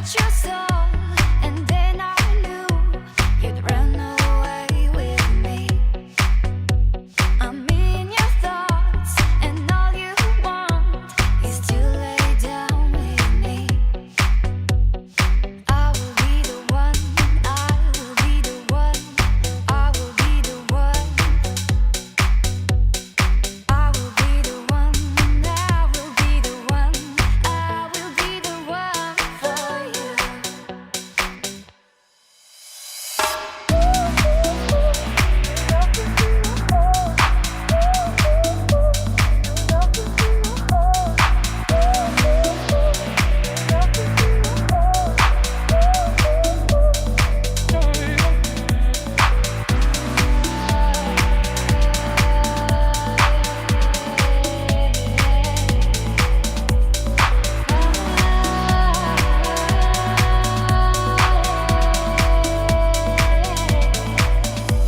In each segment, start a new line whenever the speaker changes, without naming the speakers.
touch your soul, and then I knew you'd run away with me. I'm in your thoughts, and all you want is to lay down with me. I will be the one, I will be the one, I will be the one. I will be the one, I will be the one, I will be the one for you.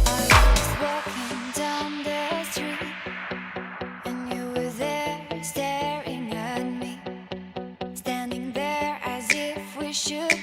I was walking down the street, and you were there staring at me, standing there as if we should